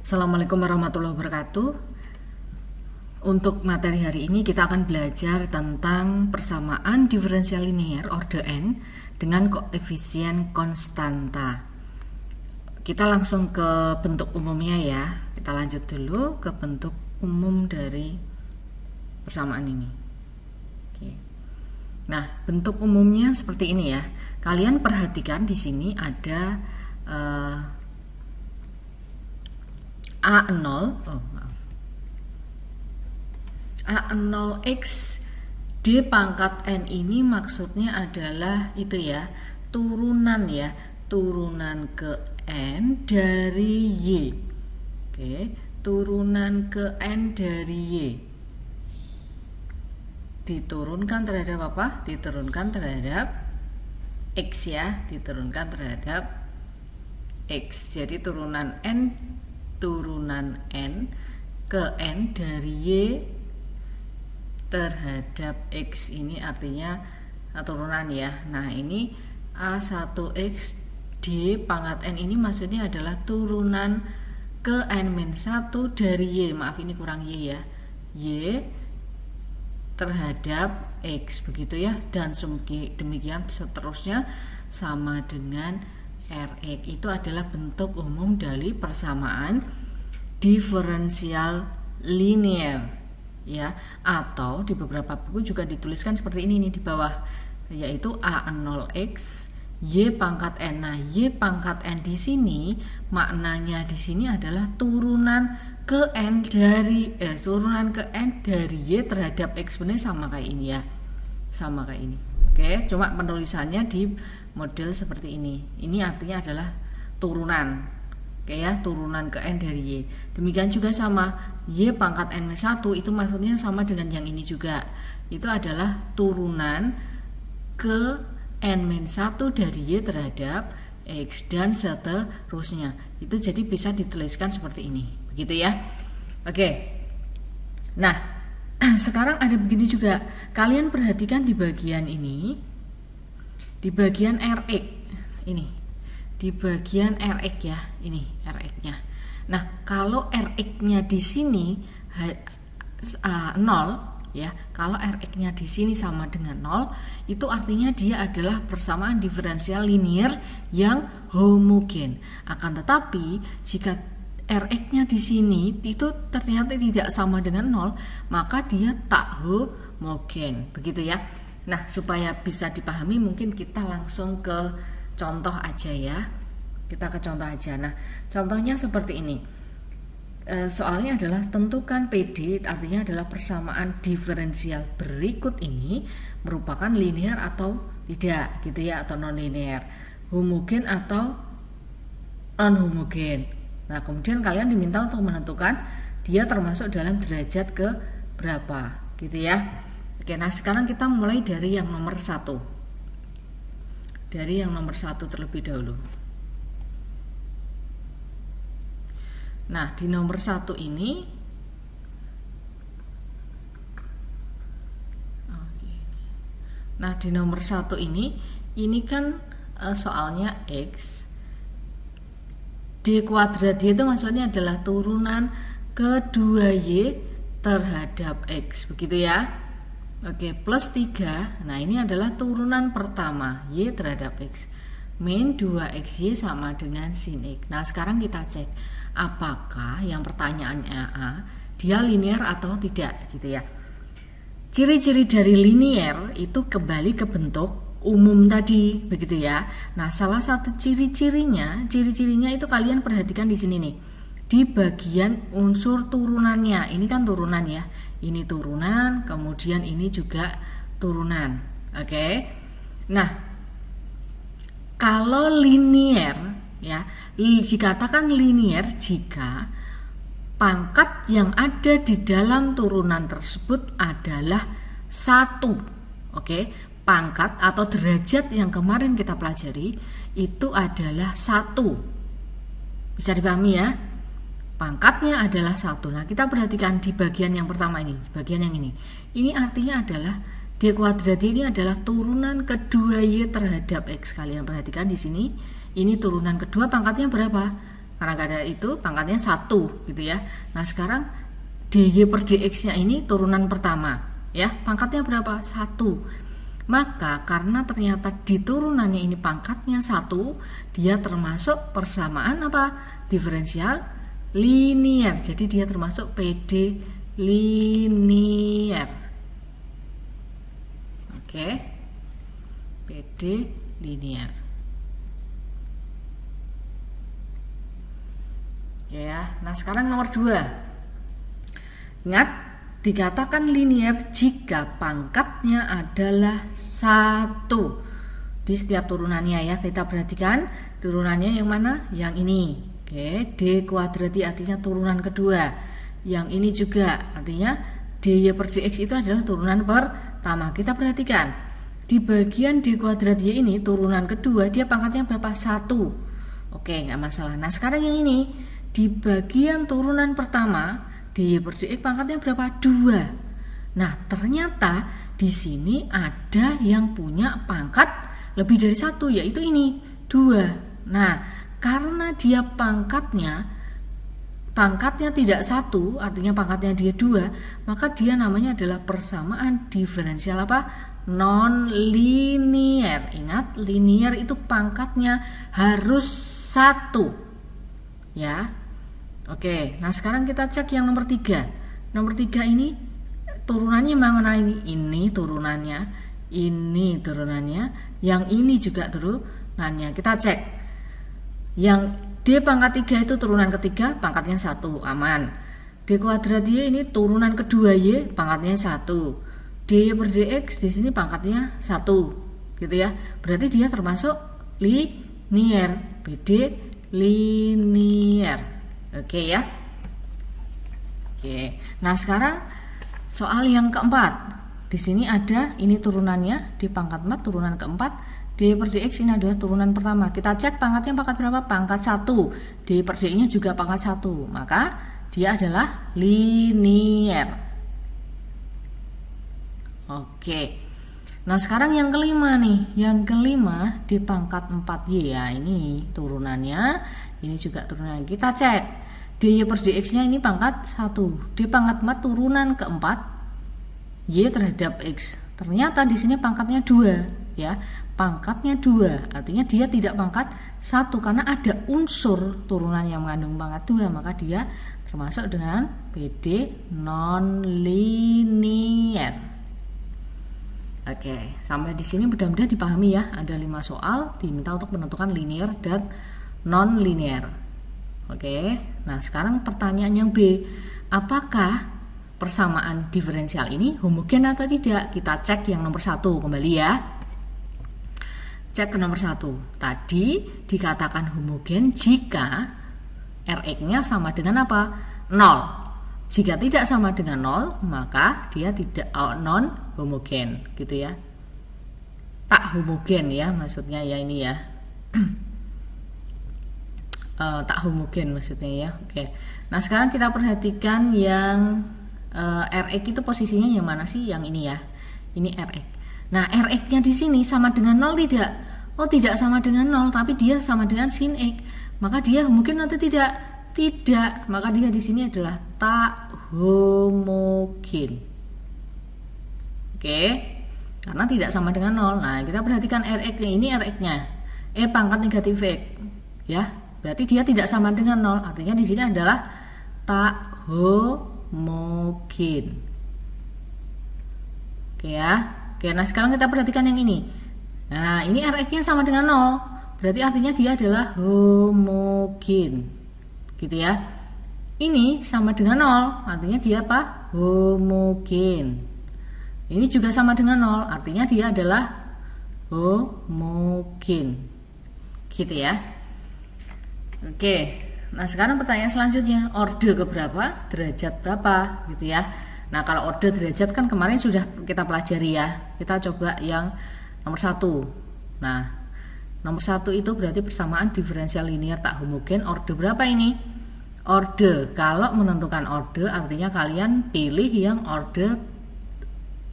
Assalamualaikum warahmatullahi wabarakatuh. Untuk materi hari ini kita akan belajar tentang persamaan diferensial linear order n dengan koefisien konstanta. Kita langsung ke bentuk umumnya ya. Kita lanjut dulu ke bentuk umum dari persamaan ini. Oke. Nah, bentuk umumnya seperti ini ya. Kalian perhatikan di sini ada A0x D pangkat n ini maksudnya adalah itu ya, turunan ke n dari y. Oke, turunan ke n dari y. Diturunkan terhadap apa? Diturunkan terhadap x ya, diturunkan terhadap x. Jadi turunan n ke n dari y terhadap x ini artinya turunan ya. Nah, ini A1x D pangkat n ini maksudnya adalah turunan ke n-1 dari y. Maaf, ini kurang y ya. Y terhadap x begitu ya, dan demikian seterusnya sama dengan Rx. Itu adalah bentuk umum dari persamaan diferensial linear ya, atau di beberapa buku juga dituliskan seperti ini nih di bawah, yaitu A0x y pangkat n. Nah, y pangkat n di sini maknanya di sini adalah turunan ke n dari y terhadap x. Benar sama kayak ini ya, sama kayak ini. Oke, cuma penulisannya di model seperti ini. Ini artinya adalah turunan. Oke ya, turunan ke n dari y. Demikian juga sama y pangkat n-1 itu maksudnya sama dengan yang ini juga. Itu adalah turunan ke n-1 dari y terhadap x dan seterusnya. Itu jadi bisa dituliskan seperti ini. Begitu ya. Oke. Nah, sekarang ada begini juga. Kalian perhatikan di bagian ini, di bagian Rx ini, di bagian Rx ya, ini Rx-nya. Nah, kalau Rx-nya di sini 0 ya, kalau Rx-nya di sini sama dengan 0, itu artinya dia adalah persamaan diferensial linear yang homogen. Akan tetapi jika Rx-nya di sini itu ternyata tidak sama dengan 0, maka dia tak homogen. Begitu ya. Nah, supaya bisa dipahami mungkin kita langsung ke contoh aja ya. Kita ke contoh aja. Nah, contohnya seperti ini. Soalnya adalah tentukan PD, artinya adalah persamaan diferensial berikut ini merupakan linear atau tidak gitu ya, atau non linear, homogen atau non homogen. Nah, kemudian kalian diminta untuk menentukan dia termasuk dalam derajat ke berapa gitu ya. Oke, nah sekarang kita mulai dari yang nomor 1. Dari yang nomor 1 terlebih dahulu. Nah, di nomor 1 ini Nah, di nomor 1 ini kan soalnya x D kuadrat y itu maksudnya adalah turunan kedua y terhadap x, begitu ya. Oke, plus 3. Nah, ini adalah turunan pertama y terhadap x. Min 2xy sama dengan sin x. Nah, sekarang kita cek apakah yang pertanyaannya A dia linear atau tidak gitu ya. Ciri-ciri dari linear itu kembali ke bentuk umum tadi, begitu ya. Nah, salah satu ciri-cirinya itu kalian perhatikan di sini nih. Di bagian unsur turunannya. Ini kan turunan ya. Ini turunan, kemudian ini juga turunan. Oke. Nah, kalau linear ya, dikatakan linear jika pangkat yang ada di dalam turunan tersebut adalah 1. Oke. Pangkat atau derajat yang kemarin kita pelajari itu adalah 1. Bisa dipahami ya? Pangkatnya adalah 1. Nah, kita perhatikan di bagian yang pertama ini, bagian yang ini. Ini artinya adalah D kuadrat ini adalah turunan kedua Y terhadap X. Kalian perhatikan di sini, ini turunan kedua, pangkatnya berapa? Karena nggak ada itu, pangkatnya 1 gitu ya. Nah sekarang dy per dx nya ini turunan pertama ya, pangkatnya berapa? 1. Maka karena ternyata di turunannya ini pangkatnya 1, dia termasuk persamaan apa? Diferensial linier. Jadi dia termasuk PD linier. Oke. PD linier. Ya, nah sekarang nomor 2. Ingat, dikatakan linier jika pangkatnya adalah 1 di setiap turunannya ya. Kita perhatikan turunannya yang mana? Yang ini. Oke, d kuadrati artinya turunan kedua. Yang ini juga artinya dy per dx itu adalah turunan pertama. Kita perhatikan di bagian d kuadrat y ini turunan kedua, dia pangkatnya berapa? 1. Oke, nggak masalah. Nah sekarang yang ini di bagian turunan pertama dy per dx pangkatnya berapa? 2. Nah ternyata di sini ada yang punya pangkat lebih dari 1, yaitu ini 2. Nah karena dia pangkatnya tidak 1, artinya pangkatnya dia 2, maka dia namanya adalah persamaan diferensial apa? Non linier. Ingat, linier itu pangkatnya harus 1 ya. Oke, nah sekarang kita cek yang nomor 3. Nomor 3 ini turunannya mana ini? Ini turunannya, ini turunannya, yang ini juga turunannya. Kita cek. Yang D pangkat 3 itu turunan ketiga, pangkatnya 1, aman. D kuadrat Y ini turunan kedua Y, pangkatnya 1. dy per dx di sini pangkatnya 1, gitu ya. Berarti dia termasuk linier, PD linier. Oke ya. Oke. Nah, sekarang soal yang keempat. Di sini ada ini turunannya di pangkat 4, turunan keempat. dy per dx ini adalah turunan pertama. Kita cek pangkatnya pangkat berapa? Pangkat 1. dy per dx nya juga pangkat 1. Maka dia adalah linier. Oke. Nah, sekarang yang kelima nih. Yang kelima di pangkat 4y ya, ini turunannya, ini juga turunannya. Kita cek. dy per dx nya ini pangkat 1. Di pangkat 4 turunan keempat y terhadap x. Ternyata di sini pangkatnya 2 ya. Pangkatnya 2, artinya dia tidak pangkat 1 karena ada unsur turunan yang mengandung pangkat 2, maka dia termasuk dengan PD non-linier. Oke, sampai di sini mudah-mudahan dipahami ya. Ada 5 soal diminta untuk menentukan linear dan non-linear. Oke, nah sekarang pertanyaan yang B. Apakah persamaan diferensial ini homogen atau tidak? Kita cek yang nomor 1 kembali ya. Cek ke nomor 1. Tadi dikatakan homogen jika Rx-nya sama dengan apa? 0. Jika tidak sama dengan 0, maka dia tidak non homogen, gitu ya. Tak homogen ya maksudnya ya ini ya. Tak homogen maksudnya ya. Oke. Nah, sekarang kita perhatikan yang Rx itu posisinya yang mana sih? Yang ini ya. Ini Rx. Nah, Rx-nya di sini sama dengan 0 tidak? Oh, tidak sama dengan 0, tapi dia sama dengan sin X. Maka dia homogen atau tidak? Tidak. Maka dia di sini adalah tak homogen. Oke. Karena tidak sama dengan 0. Nah, kita perhatikan Rx-nya. Ini Rx-nya. Pangkat negatif X. Ya, berarti dia tidak sama dengan 0. Artinya di sini adalah tak homogen. Oke ya. Oke, nah sekarang kita perhatikan yang ini. Nah, ini Rx-nya sama dengan 0. Berarti artinya dia adalah homogen. Gitu ya. Ini sama dengan 0. Artinya dia apa? Homogen. Ini juga sama dengan 0. Artinya dia adalah homogen. Gitu ya. Oke. Nah, sekarang pertanyaan selanjutnya, orde keberapa? Derajat berapa? Gitu ya. Nah, kalau orde derajat kan kemarin sudah kita pelajari ya. Kita coba yang nomor 1. Nah, nomor 1 itu berarti persamaan diferensial linear tak homogen. Orde berapa ini? Orde, kalau menentukan orde artinya kalian pilih yang orde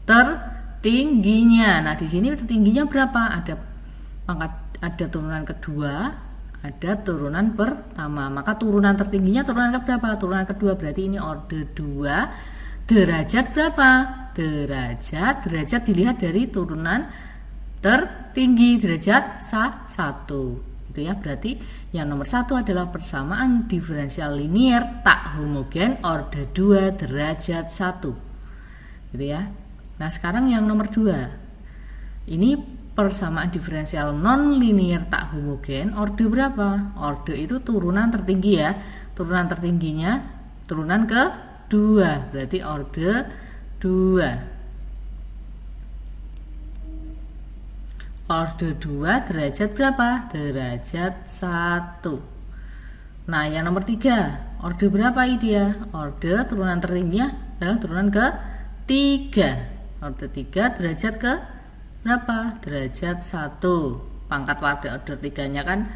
tertingginya. Nah, di sini tertingginya berapa? Ada pangkat, ada turunan kedua, ada turunan pertama, maka turunan tertingginya turunan ke berapa? Turunan kedua, berarti ini order 2. Derajat berapa? Derajat dilihat dari turunan tertinggi, derajat 1. Itu ya, berarti yang nomor 1 adalah persamaan diferensial linier tak homogen order 2 derajat 1. Gitu ya. Nah, sekarang yang nomor 2. Ini persamaan diferensial non linear tak homogen order berapa? Order itu turunan tertinggi ya. Turunan tertingginya turunan ke 2, berarti order 2. Order 2 derajat berapa? Derajat 1. Nah, yang nomor 3, order berapa ini dia? Order turunan tertingginya adalah turunan ke 3. Order 3 derajat ke berapa? Derajat 1. Pangkat pada order 3-nya kan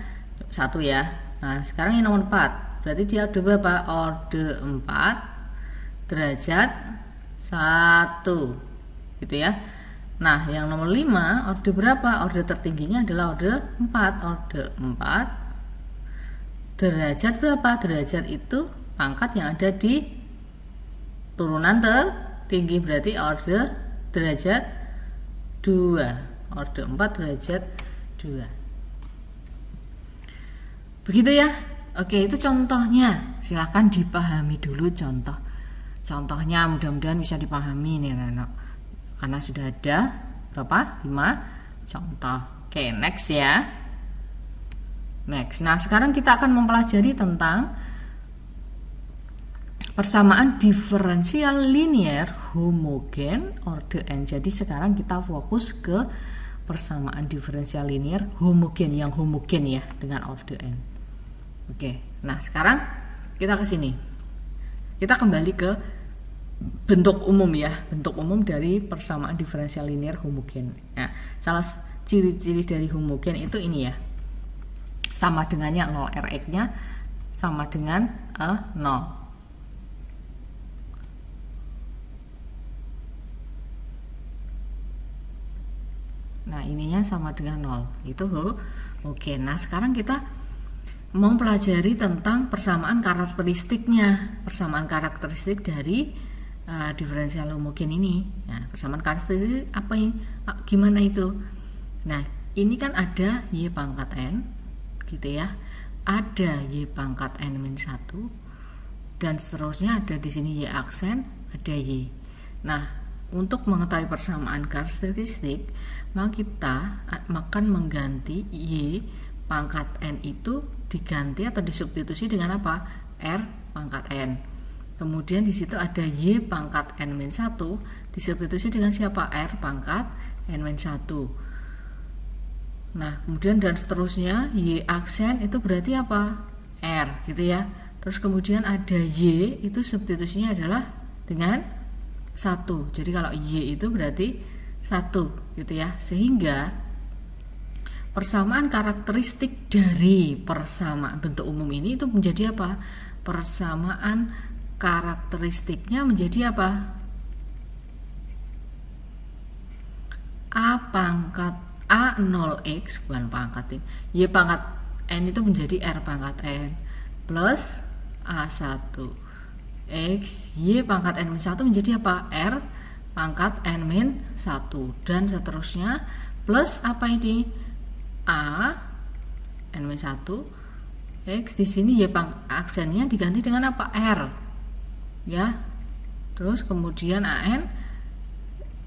1 ya. Nah, sekarang yang nomor 4. Berarti dia order berapa? Order 4 derajat 1. Gitu ya. Nah, yang nomor 5 order berapa? Order tertingginya adalah order 4. Order 4 derajat berapa? Derajat itu pangkat yang ada di turunan tertinggi, berarti order derajat 2. Order 4 derajat 2. Begitu ya. Oke, itu contohnya. Silahkan dipahami dulu contohnya, mudah-mudahan bisa dipahami nih anak-anak. Karena sudah ada berapa? 5 contoh. Oke, next ya. Next. Nah, sekarang kita akan mempelajari tentang persamaan diferensial linear homogen order n. Jadi sekarang kita fokus ke persamaan diferensial linear homogen, yang homogen ya dengan order n. Oke. Nah, sekarang kita ke sini. Kita kembali ke bentuk umum ya, bentuk umum dari persamaan diferensial linear homogen. Nah, salah ciri-ciri dari homogen itu ini ya. Sama dengannya 0, Rx-nya sama dengan 0. Nah, ininya sama dengan 0. Itu oke. Nah, sekarang kita mau pelajari tentang persamaan karakteristiknya. Persamaan karakteristik dari diferensial homogen ini. Nah, persamaan karakteristik apa ini? Gimana itu? Nah, ini kan ada y pangkat n gitu ya. Ada y pangkat n-1 dan seterusnya, ada di sini y aksen, ada y. Nah, untuk mengetahui persamaan karakteristik, maka kita akan mengganti y pangkat n itu diganti atau disubstitusi dengan apa? R pangkat n. Kemudian di situ ada y pangkat n-1 disubstitusi dengan siapa? R pangkat n-1. Nah, kemudian dan seterusnya y aksen itu berarti apa? R gitu ya. Terus kemudian ada y itu substitusinya adalah dengan 1. Jadi kalau y itu berarti 1 gitu ya. Sehingga persamaan karakteristik dari persamaan bentuk umum ini itu menjadi apa? Persamaan karakteristiknya menjadi apa? A pangkat A0x, bukan pangkat ini, y pangkat n itu menjadi r pangkat n plus A1 x, y pangkat n-1 menjadi apa? R pangkat n-1 dan seterusnya plus apa ini? A n-1 x, di sini y aksennya diganti dengan apa? R ya. Terus kemudian an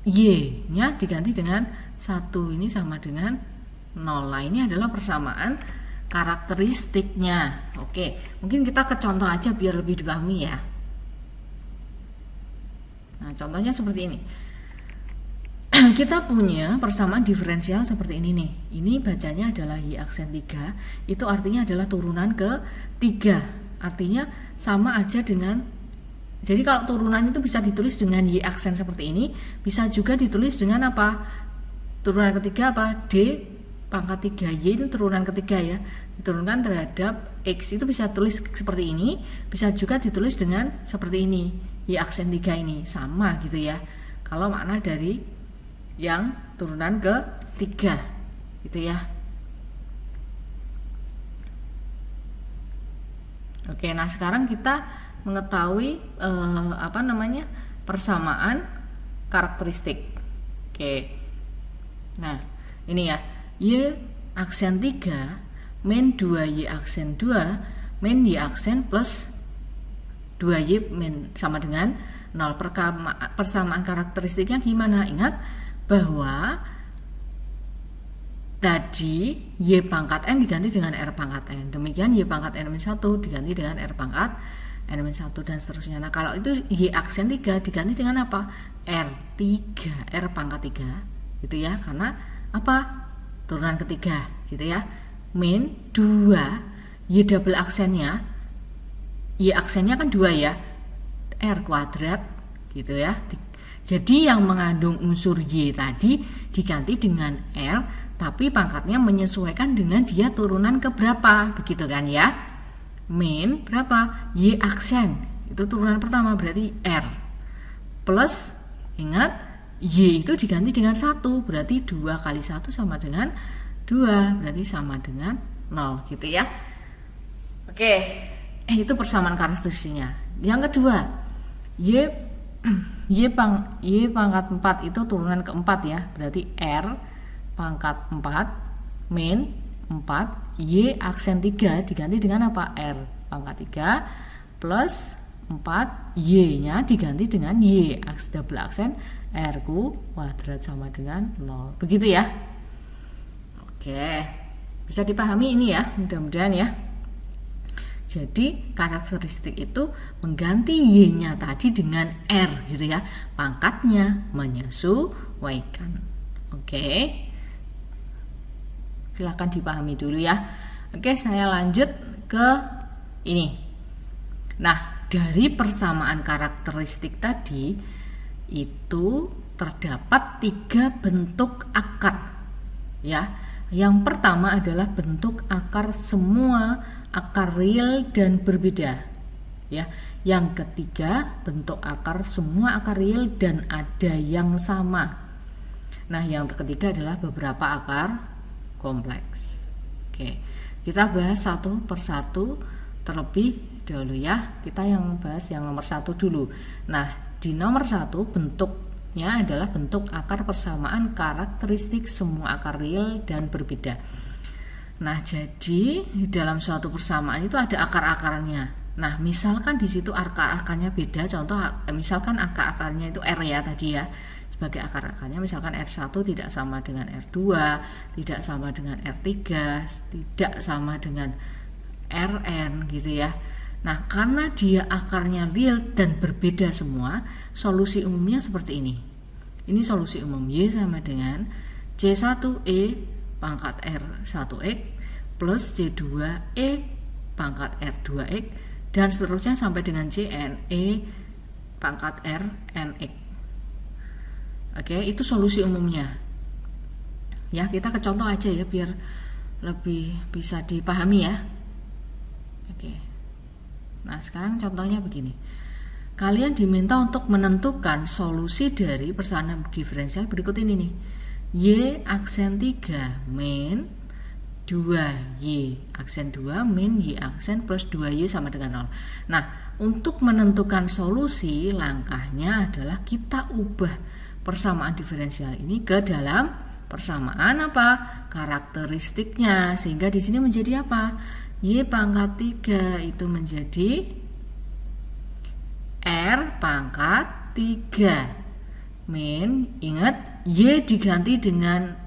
y nya diganti dengan 1, ini sama dengan 0. Nah, ini adalah persamaan karakteristiknya. Oke, mungkin kita ke contoh aja biar lebih dipahami ya. Nah, contohnya seperti ini. Kita punya persamaan diferensial seperti ini nih. Ini bacanya adalah y aksen 3, itu artinya adalah turunan ke 3. Artinya sama aja dengan, jadi kalau turunan itu bisa ditulis dengan y aksen seperti ini, bisa juga ditulis dengan apa? Turunan ketiga apa? D pangkat 3, y itu turunan ketiga ya, diturunkan terhadap x, itu bisa tulis seperti ini, bisa juga ditulis dengan seperti ini, y aksen 3 ini sama gitu ya. Kalau makna dari yang turunan ke 3 gitu ya. Oke, nah sekarang kita mengetahui persamaan karakteristik. Oke. Nah, ini ya. Y aksen 3 min 2Y aksen 2 min Y aksen plus 2Y min sama dengan 0. Persamaan karakteristiknya gimana? Ingat bahwa tadi Y pangkat N diganti dengan R pangkat N. Demikian Y pangkat N-1 diganti dengan R pangkat N-1 dan seterusnya. Nah, kalau itu Y aksen 3 diganti dengan apa? R3, R pangkat 3 gitu ya. Karena apa? Turunan ketiga gitu ya. Min 2 Y double aksennya, Y aksennya kan 2 ya, R kuadrat gitu ya. Jadi yang mengandung unsur Y tadi diganti dengan R, tapi pangkatnya menyesuaikan dengan dia turunan ke berapa, begitu kan ya. Min berapa? Y aksen, itu turunan pertama berarti R. Plus, ingat Y itu diganti dengan 1, berarti 2 kali 1 sama dengan 2, berarti sama dengan 0 gitu ya. Oke, itu persamaan karakteristiknya. Yang kedua, Y pangkat 4 itu turunan keempat ya, berarti R pangkat 4 min 4 Y aksen 3 diganti dengan apa? R pangkat 3 plus 4 Y nya diganti dengan Y double aksen R kuadrat sama dengan 0. Begitu ya. Oke, bisa dipahami ini ya, mudah-mudahan ya. Jadi karakteristik itu mengganti Y-nya tadi dengan R gitu ya. Pangkatnya menyesuaikan. Oke. Silakan dipahami dulu ya. Oke, saya lanjut ke ini. Nah, dari persamaan karakteristik tadi itu terdapat 3 bentuk akar. Ya. Yang pertama adalah bentuk akar semua akar real dan berbeda ya. Yang ketiga bentuk akar semua akar real dan ada yang sama. Nah, yang ketiga adalah beberapa akar kompleks. Oke, kita bahas satu persatu terlebih dahulu ya. Kita yang bahas yang nomor 1 dulu. Nah, di nomor 1 bentuknya adalah bentuk akar persamaan karakteristik semua akar real dan berbeda. Nah, jadi di dalam suatu persamaan itu ada akar-akarnya. Nah, misalkan di situ akar-akarnya beda, contoh misalkan akar-akarnya itu R ya tadi ya. Sebagai akar-akarnya misalkan R1 tidak sama dengan R2, tidak sama dengan R3, tidak sama dengan Rn gitu ya. Nah, karena dia akarnya real dan berbeda semua, solusi umumnya seperti ini. Ini solusi umum. Y sama dengan C1E pangkat R1X plus C2E pangkat R2X dan seterusnya sampai dengan CNE pangkat Rnx. Oke, itu solusi umumnya. Ya, kita ke contoh aja ya biar lebih bisa dipahami ya. Oke. Nah, sekarang contohnya begini. Kalian diminta untuk menentukan solusi dari persamaan diferensial berikut ini nih. Y aksen 3 min 2Y aksen 2 min Y aksen plus 2Y sama dengan 0. Nah, untuk menentukan solusi, langkahnya adalah kita ubah persamaan diferensial ini ke dalam persamaan apa? Karakteristiknya. Sehingga di sini menjadi apa? Y pangkat 3 itu menjadi R pangkat 3 min, ingat Y diganti dengan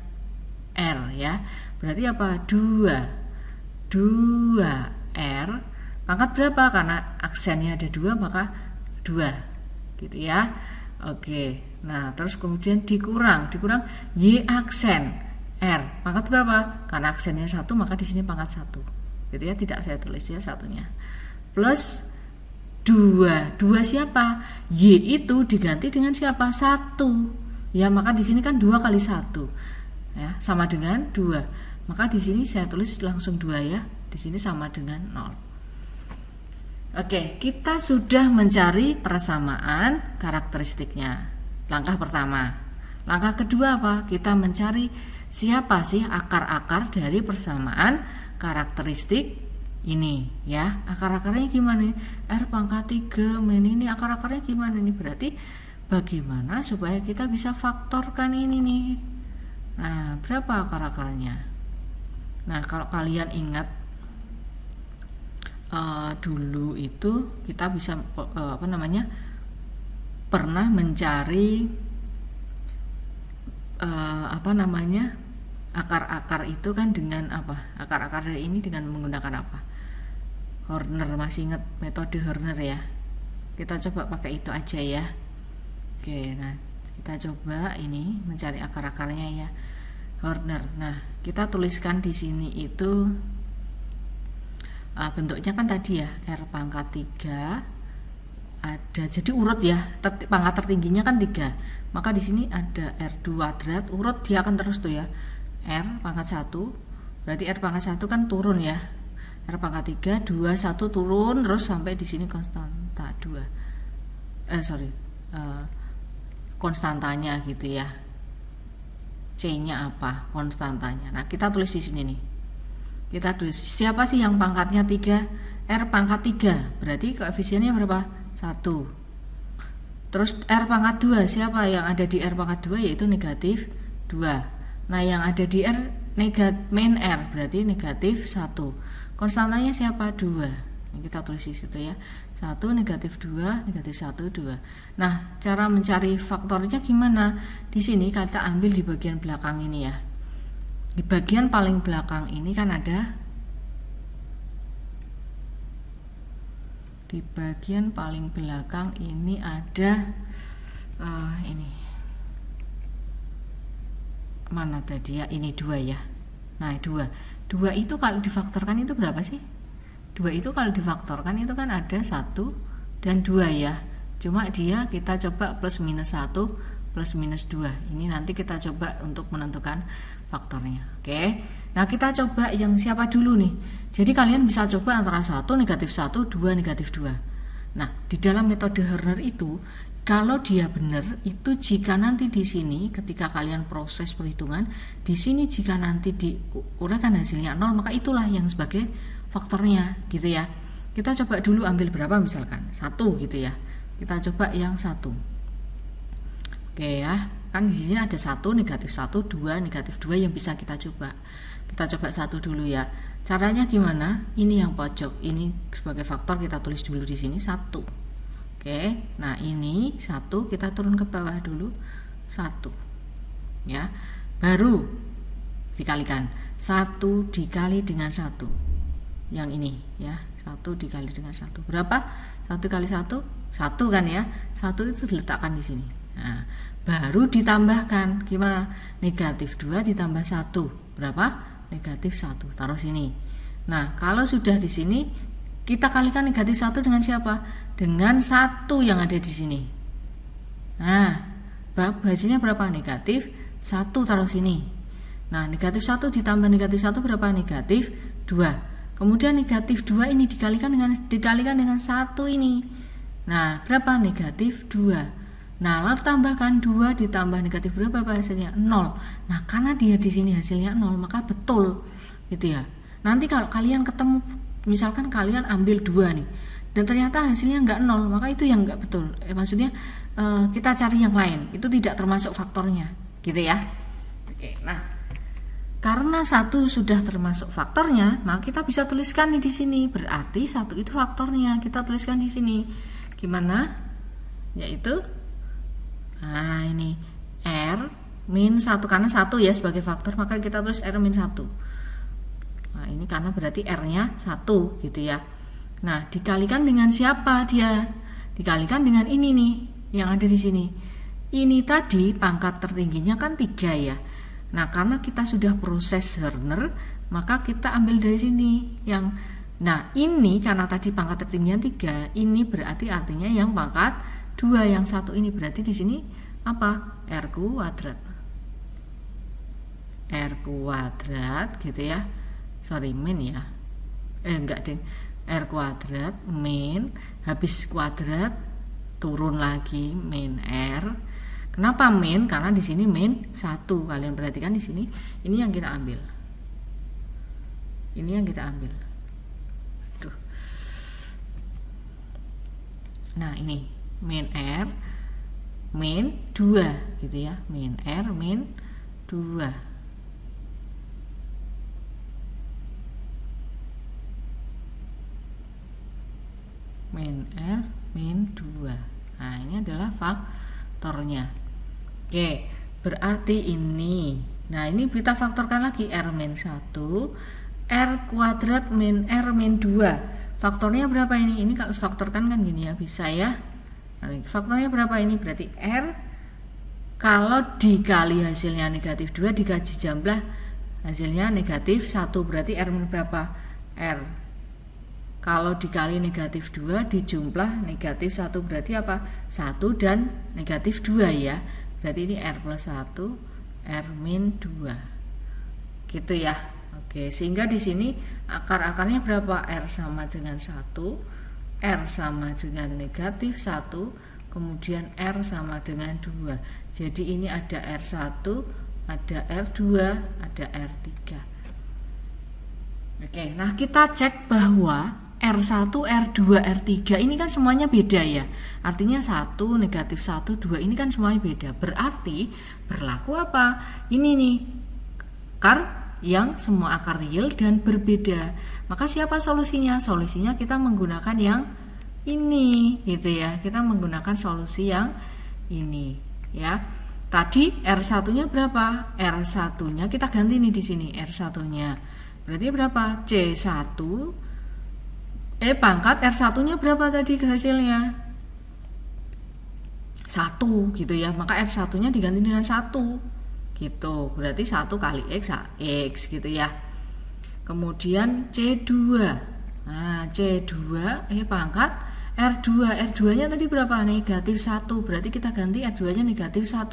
R ya. Berarti apa? 2R pangkat berapa? Karena aksennya ada 2 maka 2 gitu ya. Oke. Nah, terus kemudian dikurang Y aksen R pangkat berapa? Karena aksennya 1 maka di sini pangkat 1. Gitu ya, tidak saya tulis ya satunya. Plus 2 siapa? Y itu diganti dengan siapa? 1. Ya, maka di sini kan 2 kali 1. Ya, sama dengan 2. Maka di sini saya tulis langsung 2 ya. Di sini sama dengan 0. Oke, kita sudah mencari persamaan karakteristiknya. Langkah pertama. Langkah kedua apa? Kita mencari siapa sih akar-akar dari persamaan karakteristik ini ya. Akar-akarnya gimana? R pangkat 3 min ini akar-akarnya gimana nih? Berarti bagaimana supaya kita bisa faktorkan ini nih. Nah, berapa akar-akarnya? Nah, kalau kalian ingat dulu itu kita bisa pernah mencari akar-akar itu kan dengan apa? Akar-akar ini dengan menggunakan apa? Horner, masih ingat metode Horner ya? Kita coba pakai itu aja ya. Oke, nah kita coba ini mencari akar-akarnya ya, Horner. Nah, kita tuliskan di sini itu bentuknya kan tadi ya, R pangkat 3 ada, jadi urut ya, pangkat tertingginya kan 3, maka di sini ada R2 kuadrat, urut dia akan terus tuh ya, R pangkat 1, berarti R pangkat 1 kan turun ya, R pangkat 3, 2, 1 turun, terus sampai di sini konstanta 2, konstantanya gitu ya, C nya apa, konstantanya. Nah, kita tulis di sini nih, kita tulis siapa sih yang pangkatnya 3, R pangkat 3, berarti koefisiennya berapa, 1. Terus R pangkat 2, siapa yang ada di R pangkat 2, yaitu negatif 2. Nah, yang ada di R min R berarti negatif 1. Konstantanya siapa, 2. Nah, kita tulis di situ ya, 1 negatif 2 negatif 1 2. Nah, cara mencari faktornya gimana? Di sini kita ambil di bagian belakang ini ya, di bagian paling belakang ini kan ada, di bagian paling belakang ini ada ini mana tadi ya, ini 2 ya. Nah, 2 itu kalau difaktorkan itu berapa sih? 2 itu kalau difaktorkan itu kan ada 1 dan 2 ya, cuma dia kita coba plus minus 1 plus minus 2, ini nanti kita coba untuk menentukan faktornya. Oke, nah kita coba yang siapa dulu nih. Jadi kalian bisa coba antara 1 negatif 1 2 negatif 2. Nah, di dalam metode Horner itu kalau dia benar itu jika nanti di sini ketika kalian proses perhitungan di sini jika nanti diuraikan hasilnya 0, maka itulah yang sebagai faktornya gitu ya. Kita coba dulu ambil berapa, misalkan 1 gitu ya. Kita coba yang 1. Oke ya, kan di sini ada 1 negatif 1 2 negatif 2 yang bisa kita coba. Kita coba 1 dulu ya. Caranya gimana? Ini yang pojok, ini sebagai faktor kita tulis dulu di sini 1. Oke, nah ini 1 kita turun ke bawah dulu 1 ya, baru dikalikan 1 dikali dengan 1 yang ini ya, 1 dikali dengan 1 berapa? 1 kali 1 1 kan ya, 1 itu diletakkan di sini. Nah, baru ditambahkan gimana? Negatif 2 ditambah 1 berapa? Negatif 1, taruh sini. Nah, kalau sudah di sini kita kalikan negatif 1 dengan siapa? Dengan 1 yang ada di sini. Nah, hasilnya berapa? Negatif 1, taruh sini. Nah, negatif 1 ditambah negatif 1 berapa? Negatif 2. Kemudian negatif 2 ini dikalikan dengan 1 ini. Nah, berapa? Negatif 2. Nah, lalu tambahkan 2 ditambah negatif 2 berapa hasilnya? 0. Nah, karena dia di sini hasilnya 0, maka betul gitu ya. Nanti kalau kalian ketemu, misalkan kalian ambil 2 nih dan ternyata hasilnya enggak 0, maka itu yang enggak betul. Maksudnya kita cari yang lain, itu tidak termasuk faktornya gitu ya. Oke, nah karena 1 sudah termasuk faktornya, maka kita bisa tuliskan nih di sini. Berarti 1 itu faktornya. Kita tuliskan di sini. Gimana? Yaitu nah, ini R min 1, karena 1 ya sebagai faktor, maka kita tulis R min 1. Nah, ini karena berarti R-nya 1 gitu ya. Nah, dikalikan dengan siapa dia? Dikalikan dengan ini nih yang ada di sini. Ini tadi pangkat tertingginya kan 3 ya. Nah, karena kita sudah proses Horner, maka kita ambil dari sini yang, nah ini karena tadi pangkat tertingginya 3, ini berarti artinya yang pangkat 2, yang 1 ini berarti di sini apa? R kuadrat. R kuadrat gitu ya. Sorry, min ya. Enggak deh. R kuadrat min, habis kuadrat turun lagi min R. Kenapa min? Karena di sini min 1. Kalian perhatikan di sini, ini yang kita ambil. Ini yang kita ambil. Nah, ini min R min 2 gitu ya. Min R min 2. Min R min 2. Nah, ini adalah faktornya. Oke, berarti ini. Nah, ini kita faktorkan lagi R min 1, R kuadrat min R min 2. Faktornya berapa ini? Ini kalau faktorkan kan gini ya, bisa ya. Nah, faktornya berapa ini? Berarti R kalau dikali hasilnya negatif 2 dikaji jumlah hasilnya negatif 1. Berarti R min berapa? R kalau dikali negatif 2 dijumlah negatif 1 berarti apa? 1 dan negatif 2 ya. Berarti ini R plus 1, R min 2. Gitu ya. Oke, sehingga di sini akar-akarnya berapa? R sama dengan 1, R sama dengan negatif 1, kemudian R sama dengan 2. Jadi ini ada R1, ada R2, ada R3. Oke, nah kita cek bahwa R1, R2, R3 ini kan semuanya beda ya. Artinya 1, negatif 1, 2 ini kan semuanya beda. Berarti berlaku apa? Ini nih, akar yang semua akar real dan berbeda. Maka siapa solusinya? Solusinya kita menggunakan yang ini gitu ya. Kita menggunakan solusi yang ini ya. Tadi R1-nya berapa? R1-nya kita ganti nih di sini R1-nya. Berarti berapa? C1 pangkat R1-nya berapa tadi hasilnya? 1 gitu ya. Maka R1-nya diganti dengan 1. Gitu. Berarti 1 kali X gitu ya. Kemudian C2. Nah, C2 pangkat R2. R2-nya tadi berapa? Negatif 1. Berarti kita ganti R2-nya negatif 1.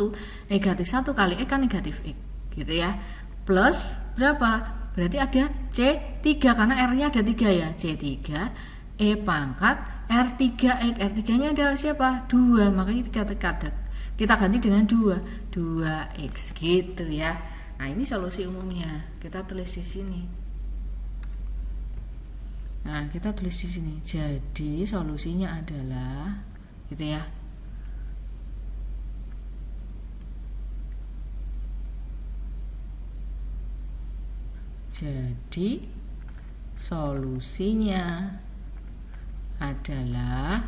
Negatif 1 kali X kan negatif X. Gitu ya. Plus berapa? Berarti ada C3 karena R-nya ada 3 ya. C3 pangkat R3X. R3-nya ada siapa? 2. Makanya kita ganti dengan 2x gitu ya. Nah, ini solusi umumnya. Kita tulis di sini. Nah, kita tulis di sini. Jadi solusinya adalah gitu ya. Jadi solusinya adalah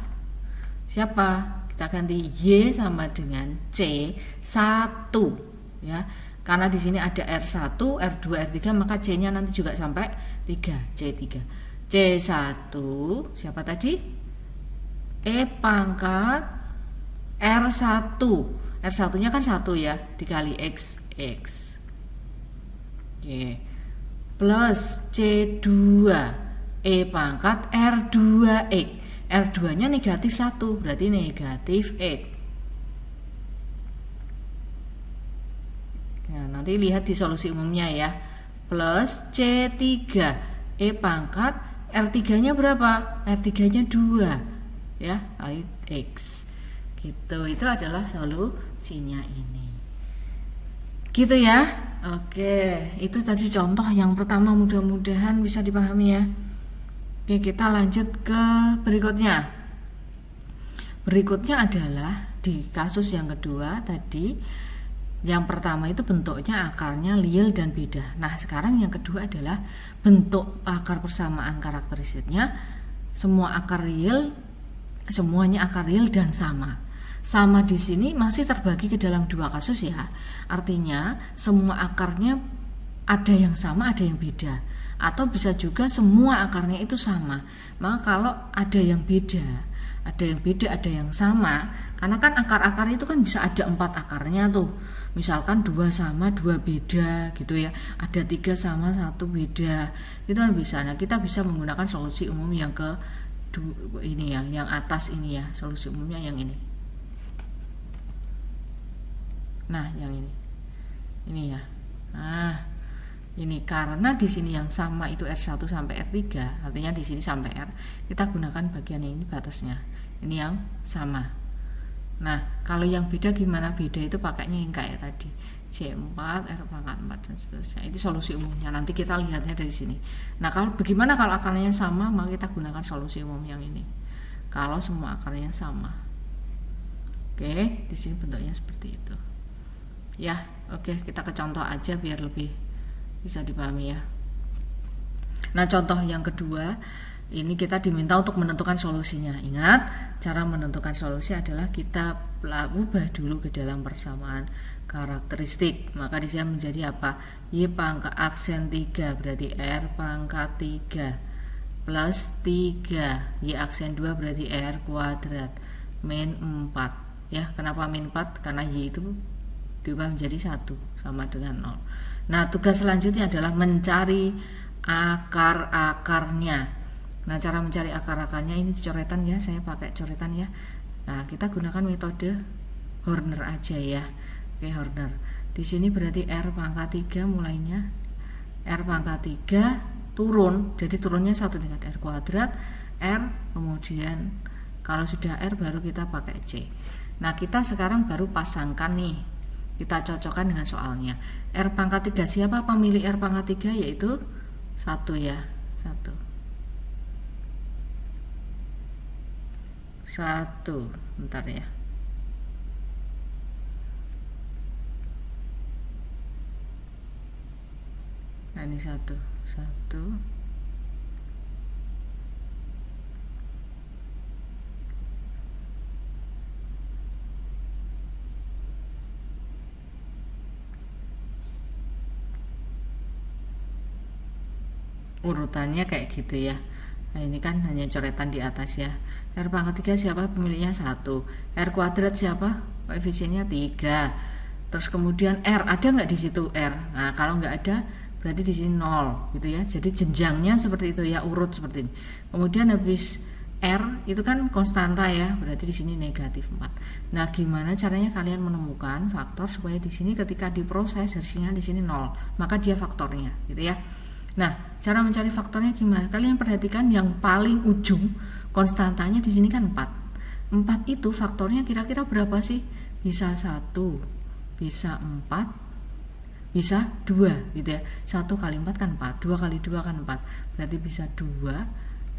siapa? Kita ganti Y sama dengan C1 ya. Karena di sini ada R1, R2, R3 maka C-nya nanti juga sampai 3, C3. C1 siapa tadi? Pangkat R1. R1-nya kan 1 ya, dikali X. Oke. Plus C2 pangkat R2X. R2-nya negatif 1, berarti negatif X. Nah, nanti lihat di solusi umumnya ya. Plus C3 pangkat R3-nya berapa? R3-nya 2 ya, kali X. Gitu, itu adalah solusinya ini. Gitu ya. Oke, itu tadi contoh yang pertama, mudah-mudahan bisa dipahami ya. Oke, kita lanjut ke berikutnya. Berikutnya adalah di kasus yang kedua tadi. Yang pertama itu bentuknya akarnya real dan beda. Nah, sekarang yang kedua adalah bentuk akar persamaan karakteristiknya. Semua akar real, semuanya akar real dan sama. Sama di sini masih terbagi ke dalam dua kasus ya. Artinya semua akarnya ada yang sama, ada yang beda. Atau bisa juga semua akarnya itu sama. Maka kalau ada yang beda, ada yang sama. Karena kan akar-akar itu kan bisa ada 4 akarnya tuh. Misalkan 2 sama 2 beda gitu ya. Ada 3 sama 1 beda. Itu kan bisa. Nah, kita bisa menggunakan solusi umum yang ke ini ya, yang atas ini ya. Solusi umumnya yang ini. Nah, yang ini. Ini ya. Nah, ini karena di sini yang sama itu R1 sampai R3, artinya di sini sampai R. Kita gunakan bagian ini batasnya. Ini yang sama. Nah, kalau yang beda gimana? Beda itu pakainya yang kayak tadi. C4, R pangkat 4 dan seterusnya. Itu solusi umumnya. Nanti kita lihatnya dari sini. Nah, bagaimana kalau akarnya sama? Maka kita gunakan solusi umum yang ini. kalau semua akarnya sama. Oke, di sini bentuknya seperti itu. Ya, oke, kita ke contoh aja biar lebih bisa dipahami ya. Nah, contoh yang kedua, ini kita diminta untuk menentukan solusinya. Ingat, cara menentukan solusi adalah kita ubah dulu ke dalam persamaan karakteristik. Maka di sini menjadi apa? Y pangkat aksen 3 berarti R pangkat 3 plus 3 Y aksen 2 berarti R kuadrat min 4. Ya, kenapa min 4? Karena Y itu diubah menjadi 1 sama dengan 0. Nah, tugas selanjutnya adalah mencari akar-akarnya. Nah, cara mencari akar-akarnya ini coretan ya, saya pakai coretan ya. Nah, kita gunakan metode Horner aja ya. Oke, Horner. Di sini berarti R pangkat 3 mulainya. R pangkat 3 turun, jadi turunnya 1 dengan R kuadrat, R, kemudian kalau sudah R baru kita pakai C. Nah, kita sekarang baru pasangkan nih, kita cocokkan dengan soalnya. R pangkat 3, siapa pemilik R pangkat 3? Yaitu 1 ya, 1. Bentar ya. Nah, ini 1. Urutannya kayak gitu ya. Nah, ini kan hanya coretan di atas ya. R pangkat 3 siapa pemiliknya? 1. R kuadrat siapa? Koefisiennya 3. Terus kemudian R, ada nggak di situ R? Nah, kalau nggak ada berarti di sini 0 gitu ya. Jadi jenjangnya seperti itu ya, urut seperti ini. Kemudian habis R itu kan konstanta ya, berarti di sini negatif 4. Nah, gimana caranya kalian menemukan faktor supaya di sini ketika diproses hasilnya di sini 0, maka dia faktornya gitu ya. Nah, cara mencari faktornya gimana? Kalian perhatikan yang paling ujung konstantanya di sini kan 4. 4 itu faktornya kira-kira berapa sih? Bisa 1, bisa 4, bisa 2 gitu ya. 1 kali 4 kan 4, 2 kali 2 kan 4. Berarti bisa 2,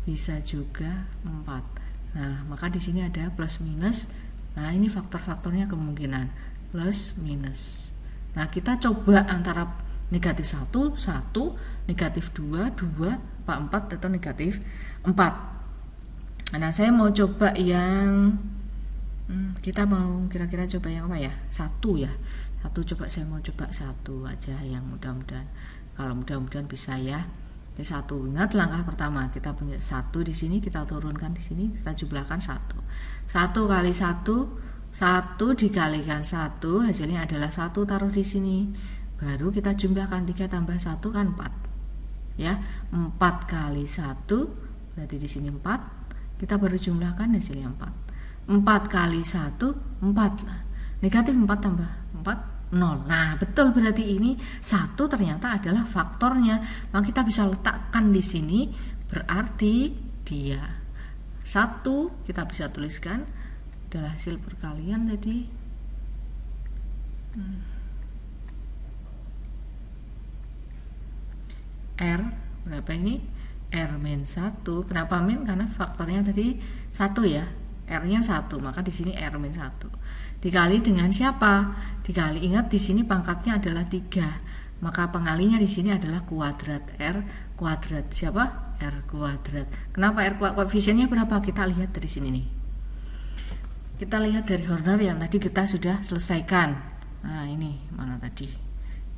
bisa juga 4. Nah, maka di sini ada plus minus. Nah, ini faktor-faktornya kemungkinan plus minus. Nah, kita coba antara negatif 1, 1, negatif 2, 2, 4, atau negatif 4. Nah, saya mau coba yang kita mau kira-kira coba yang apa ya? 1 ya. 1 coba, saya mau coba 1 aja yang mudah-mudahan. Kalau mudah-mudahan bisa ya. Oke, 1. Ingat langkah pertama, kita punya 1 di sini, kita turunkan di sini, kita jumlahkan 1. 1 kali 1, 1 dikalikan 1, hasilnya adalah 1, taruh di sini. Baru kita jumlahkan 3 tambah 1 kan 4 ya. 4 kali 1 berarti di sini 4, kita baru jumlahkan hasilnya 4. 4 kali 1 4 lah. Negatif 4 tambah 4 0. Nah, betul, berarti ini 1 ternyata adalah faktornya. Maka kita bisa letakkan di sini, berarti dia 1, kita bisa tuliskan adalah hasil perkalian tadi. R berapa ini? R min 1. Kenapa min? Karena faktornya tadi 1 ya. R-nya 1, maka di sini R min 1. Dikali dengan siapa? Dikali, ingat di sini pangkatnya adalah 3. Maka pengalinya di sini adalah kuadrat. R kuadrat. Siapa? R kuadrat. Kenapa R kuadrat? Koefisiennya berapa? Kita lihat dari sini nih. Kita lihat dari Horner yang tadi kita sudah selesaikan. Nah, ini mana tadi?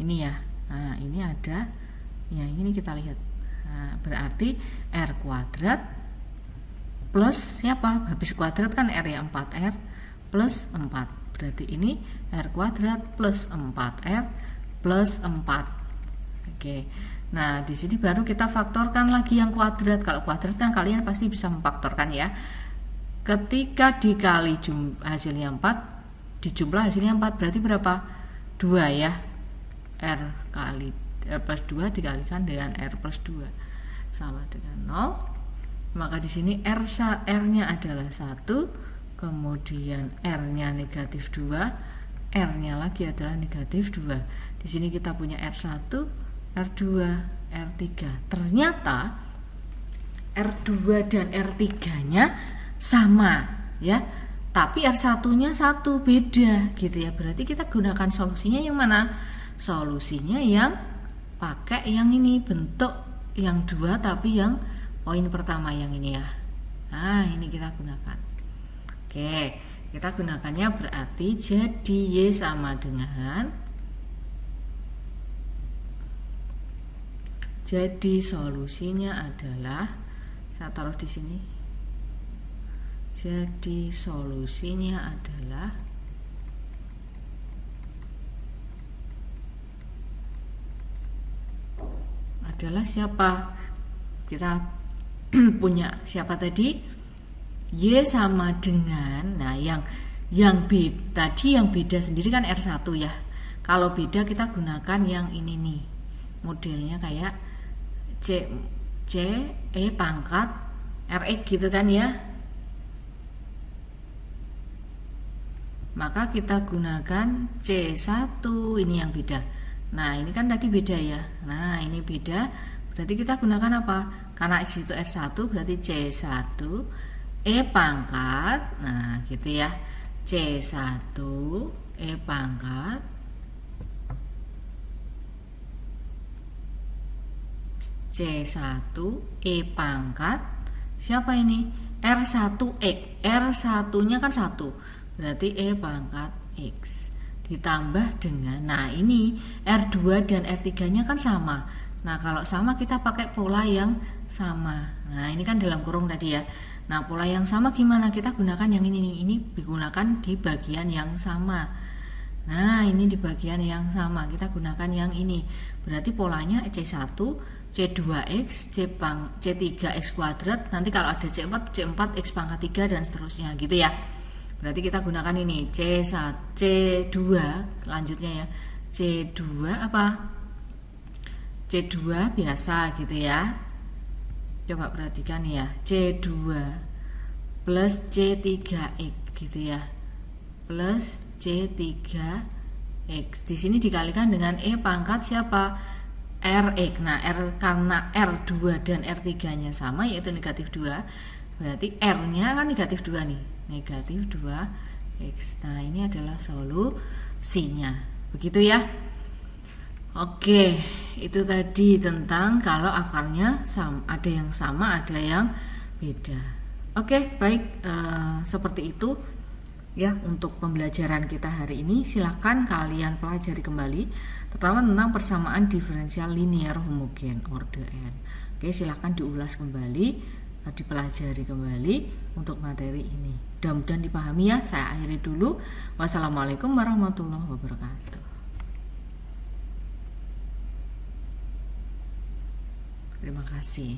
Ini ya. Nah, ini ada. Ya, ini kita lihat. Nah, berarti R kuadrat plus siapa? Habis kuadrat kan R ya, 4R plus 4. Berarti ini R kuadrat plus 4R plus 4. Oke. Nah, di sini baru kita faktorkan lagi yang kuadrat. Kalau kuadrat kan kalian pasti bisa memfaktorkan ya. Ketika dikali hasilnya 4, dijumlah hasilnya 4, berarti berapa? 2 ya. R kali R plus 2 dikalikan dengan R plus 2 sama dengan 0. Maka di sini R-nya adalah 1, kemudian R-nya negatif 2, R-nya lagi adalah negatif 2. Di sini kita punya R1, R2, R3. Ternyata R2 dan R3-nya sama ya, tapi R1-nya 1 beda gitu ya. Berarti kita gunakan solusinya yang mana? Solusinya yang pakai yang ini, bentuk yang 2 tapi yang poin pertama yang ini ya. Nah, ini kita gunakan. Oke, kita gunakannya berarti jadi Y sama dengan, jadi solusinya adalah, saya taruh di sini. Jadi solusinya adalah siapa? Kita punya siapa tadi? Y sama dengan, nah yang beda tadi, yang beda sendiri kan R1 ya. Kalau beda kita gunakan yang ini nih. Modelnya kayak C E pangkat RX gitu kan ya. Maka kita gunakan C1, ini yang beda. Nah, ini kan tadi beda ya. Nah, ini beda. Berarti kita gunakan apa? Karena X itu R1, berarti C1 E pangkat. Nah, gitu ya. C1 E pangkat C1 E pangkat siapa ini? R1X. R1-nya kan 1. Berarti E pangkat X ditambah dengan, nah ini R2 dan R3-nya kan sama. Nah, kalau sama kita pakai pola yang sama. Nah, ini kan dalam kurung tadi ya. Nah, pola yang sama gimana? Kita gunakan yang ini digunakan di bagian yang sama. Nah, ini di bagian yang sama kita gunakan yang ini. Berarti polanya C1, C2X, C3X kuadrat. Nanti kalau ada C4, C4 X pangkat 3 dan seterusnya gitu ya. Berarti kita gunakan ini C2 lanjutnya ya. C2 apa? C2 biasa gitu ya. Coba perhatikan ya. C2 plus C3X gitu ya. Plus C3X. Di sini dikalikan dengan E pangkat siapa? RX. Nah, karena R2 dan R3-nya sama yaitu negatif 2. Berarti R-nya kan negatif 2 nih. Negatif 2X. Nah, ini adalah solusinya. Begitu ya. Oke, itu tadi tentang kalau akarnya sama, ada yang sama, ada yang beda. Oke, baik, seperti itu ya untuk pembelajaran kita hari ini. Silahkan kalian pelajari kembali, terutama tentang persamaan diferensial linear homogen orde n. Oke, silahkan diulas kembali, dipelajari kembali untuk materi ini. Mudah-mudahan dipahami ya. Saya akhiri dulu. Wassalamualaikum warahmatullahi wabarakatuh. Terima kasih.